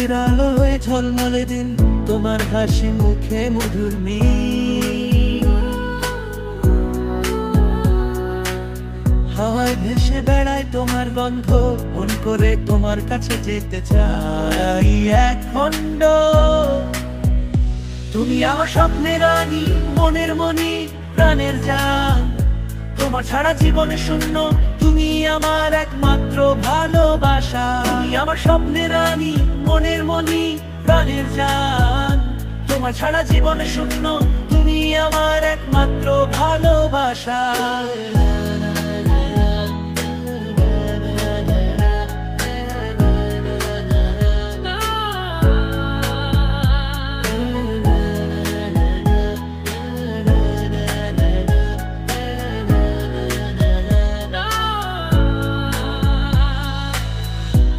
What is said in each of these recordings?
রাতের আলো হয়ে ঝলমলে দিন, তোমার হাসি মুখে মধুর মিল। হাওয়ায় ভেসে বেড়ায় তোমার গন্ধ, মন করে তোমার কাছে যেতে চাই এক খণ্ড। তুমি আমার স্বপ্নের রানী, মনের মনি, প্রাণের জান। তোমার ছাড়া জীবনে শূন্য, তুমি আমার একমাত্র ভালোবাসা। তুমি আমার স্বপ্নের রানী, মনের মনি, প্রাণের জান। তোমার ছাড়া জীবনে শূন্য, তুমি আমার একমাত্র ভালোবাসা।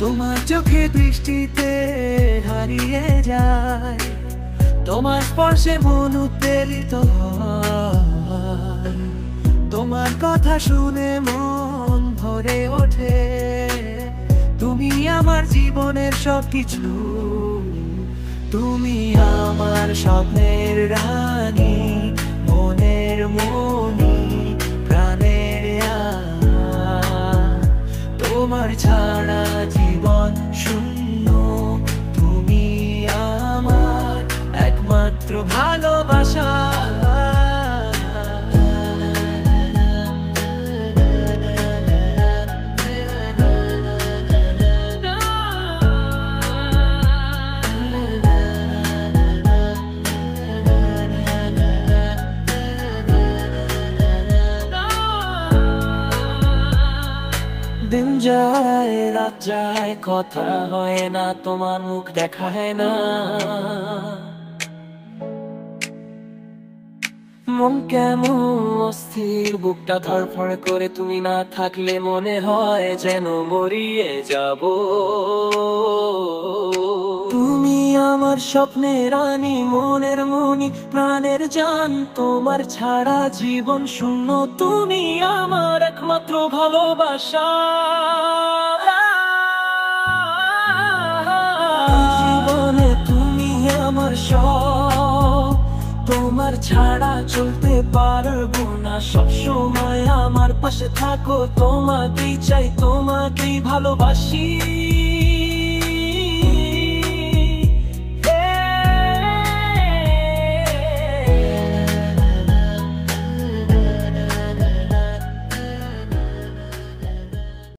তোমার চোখে দৃষ্টিতে হারিয়ে যায়, তোমার স্পর্শে মন উত্তেলিত হয়। তোমার কথা শুনে মন ভরে ওঠে, তুমি আমার জীবনের সবকিছু। তুমি আমার স্বপ্নের রানী, মনের মনি, প্রাণের আন। তোমার ছাড়া জীবন শূন্য, তুমি আমার একমাত্র ভালোবাসা। দিন যায় রাত যায়, কথা হয় না, তোমার মুখ দেখায় না। মন কেমন অস্থির, বুকটা ধড়ফড় করে, তুমি না থাকলে মনে হয় যেন মরিয়ে যাব। তুমি আমার স্বপ্নের রানী, মনের মনি, প্রাণের জান। তোমার ছাড়া জীবন শূন্য, তুমি আমার একমাত্র ভালোবাসা। জীবনে তুমি আমার সব, তোমার ছাড়া চলতে পারবো না। সবসময় আমার পাশে থাকো, তোমাকেই চাই, তোমাকেই ভালোবাসি।